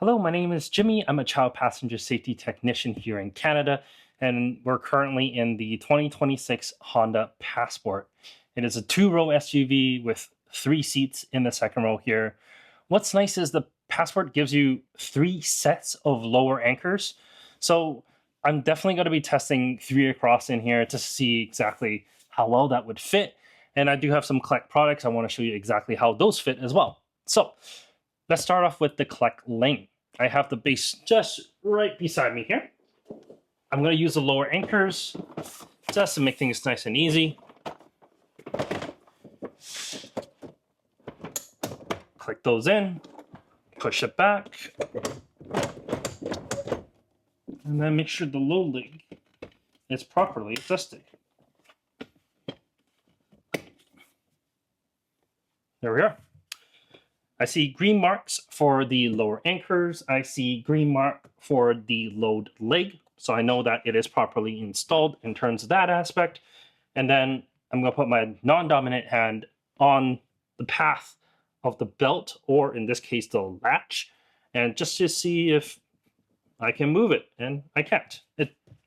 Hello, my name is Jimmy. I'm a child passenger safety technician here in Canada, and we're currently in the 2026 Honda Passport. It is a two-row SUV with 3 seats in the second row here. What's nice is the Passport gives you 3 sets of lower anchors. So I'm definitely going to be testing 3 across in here to see exactly how well that would fit. And I do have some Clek products. I want to show you exactly how those fit as well. So let's start off with the Clek Liing. I have the base just right beside me here. I'm going to use the lower anchors just to make things nice and easy. Click those in, push it back, and then make sure the low leg is properly adjusted. There we are. I see green marks for the lower anchors. I see green mark for the load leg. So I know that it is properly installed in terms of that aspect. And then I'm going to put my non-dominant hand on the path of the belt, or in this case, the latch, and just to see if I can move it. And I can't.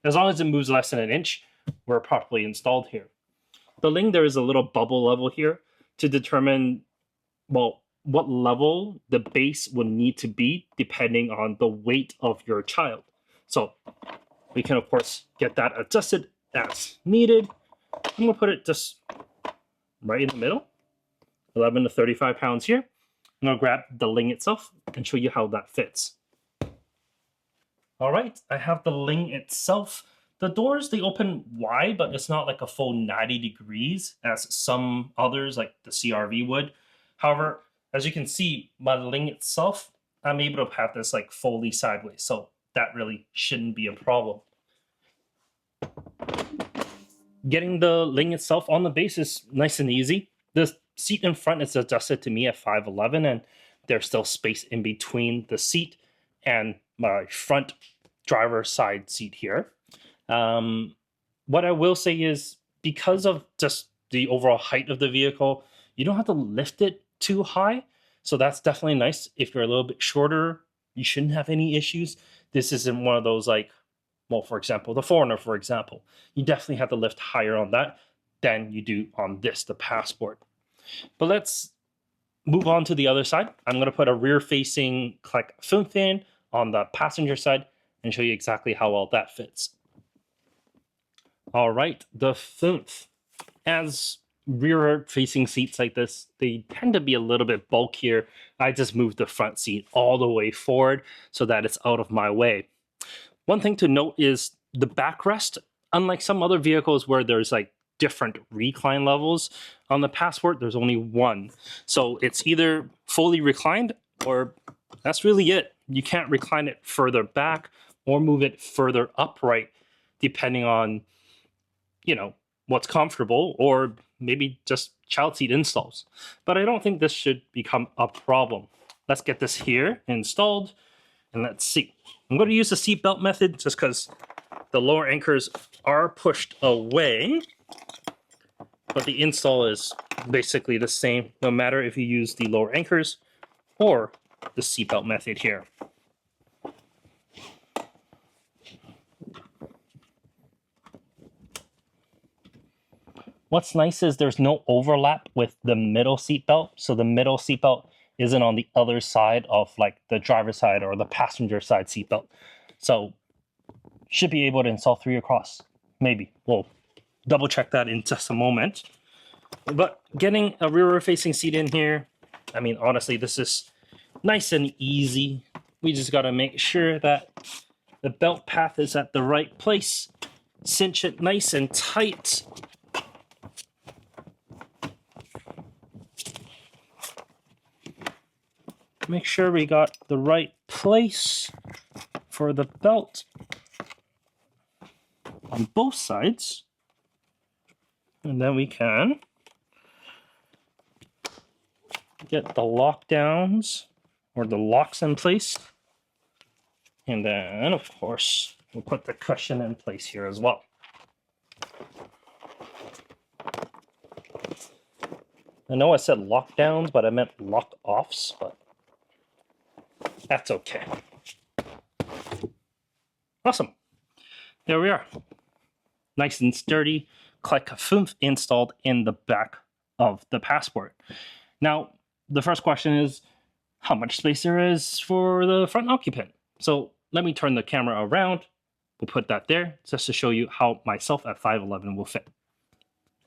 As long as it moves less than an inch, we're properly installed here. The Liing, there is a little bubble level here to determine, well, what level the base would need to be depending on the weight of your child. So we can, of course, get that adjusted as needed. I'm going to put it just right in the middle, 11 to 35 pounds here. I'm going to grab the Liing itself and show you how that fits. All right, I have the Liing itself. The doors, they open wide, but it's not like a full 90 degrees as some others like the CRV would. However, as you can see, my Liing itself, I'm able to have this like fully sideways, so that really shouldn't be a problem. Getting the Liing itself on the base is nice and easy. The seat in front is adjusted to me at 5'11", and there's still space in between the seat and my front driver's side seat here. What I will say is, because of just the overall height of the vehicle, you don't have to lift it too high. So that's definitely nice. If you're a little bit shorter, you shouldn't have any issues. This isn't one of those like, well, for example, the Foreigner, for example. You definitely have to lift higher on that than you do on this, the Passport. But let's move on to the other side. I'm going to put a rear-facing Clek Foonf fan on the passenger side and show you exactly how well that fits. All right, the Foonf. As rear-facing seats like this, they tend to be a little bit bulkier. I just moved the front seat all the way forward so that it's out of my way. One thing to note is the backrest. Unlike some other vehicles where there's like different recline levels, on the Passport there's only one. So it's either fully reclined or that's really it. You can't recline it further back or move it further upright, depending on, you know, what's comfortable, or maybe just child seat installs. But I don't think this should become a problem. Let's get this here installed and let's see. I'm going to use the seatbelt method just because the lower anchors are pushed away, but the install is basically the same no matter if you use the lower anchors or the seatbelt method here. What's nice is there's no overlap with the middle seatbelt. So the middle seatbelt isn't on the other side of like the driver's side or the passenger side seatbelt. So should be able to install 3 across. Maybe. We'll double check that in just a moment. But getting a rear-facing seat in here, I mean, honestly, this is nice and easy. We just got to make sure that the belt path is at the right place. Cinch it nice and tight. Make sure we got the right place for the belt on both sides. And then we can get the lockdowns or the locks in place. And then, of course, we'll put the cushion in place here as well. I know I said lockdowns, but I meant lock-offs, but That's okay. Awesome. There we are. Nice and sturdy Clek Foonf installed in the back of the passport. Now, the first question is how much space there is for the front occupant. So let me turn the camera around. We'll put that there just to show you how myself at 5'11" will fit.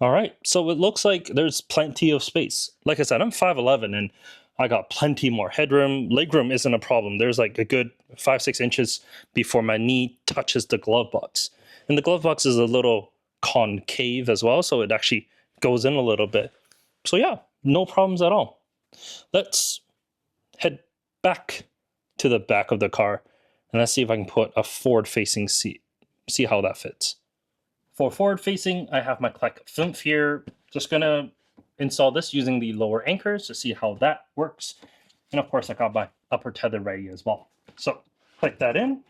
All right, so it looks like there's plenty of space. Like I said, I'm 5'11" and I got plenty more headroom. Legroom isn't a problem. There's like a good 5-6 inches before my knee touches the glove box. And the glove box is a little concave as well, so it actually goes in a little bit. So yeah, no problems at all. Let's head back to the back of the car and let's see if I can put a forward-facing seat. See how that fits. For forward-facing, I have my Clek Foonf here. Just gonna install this using the lower anchors to see how that works. And of course, I got my upper tether ready as well. So click that in.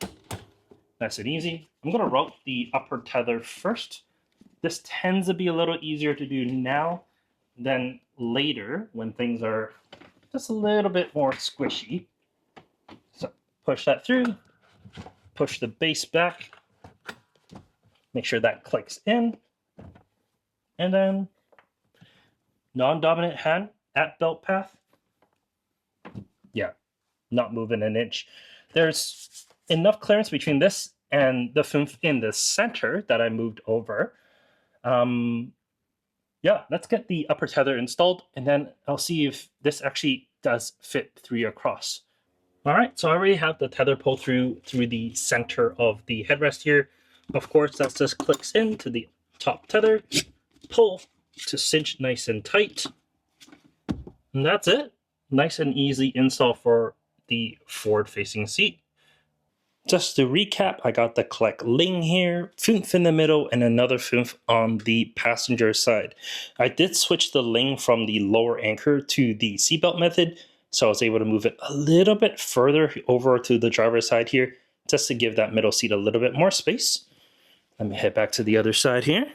Nice and easy. I'm gonna route the upper tether first. This tends to be a little easier to do now than later when things are just a little bit more squishy. So push that through, push the base back, make sure that clicks in, and then non-dominant hand at belt path. Yeah, not moving an inch. There's enough clearance between this and the Foonf in the center that I moved over. Yeah, let's get the upper tether installed, and then I'll see if this actually does fit 3 across. All right, so I already have the tether pulled through the center of the headrest here. Of course, that just clicks into the top tether, pull to cinch nice and tight. And that's it. Nice and easy install for the forward-facing seat. Just to recap, I got the Clek Liing here, Foonf in the middle, and another Foonf on the passenger side. I did switch the Liing from the lower anchor to the seatbelt method, so I was able to move it a little bit further over to the driver's side here, just to give that middle seat a little bit more space. Let me head back to the other side here.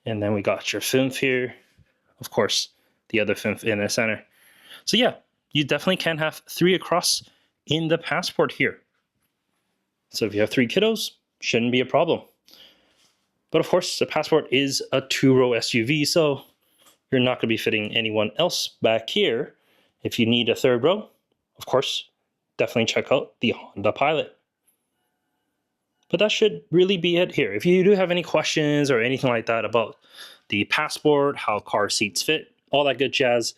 And then we got your Foonf here. Of course, the other Foonf in the center. So yeah, you definitely can have 3 across in the passport here. So if you have 3 kiddos, shouldn't be a problem. But of course, the passport is a 2-row SUV, so you're not going to be fitting anyone else back here. If you need a 3rd row, of course, definitely check out the Honda Pilot. But that should really be it here. If you do have any questions or anything like that about the passport, how car seats fit, all that good jazz,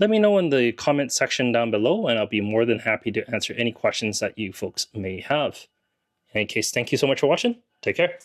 let me know in the comment section down below, and I'll be more than happy to answer any questions that you folks may have. In any case, thank you so much for watching. Take care.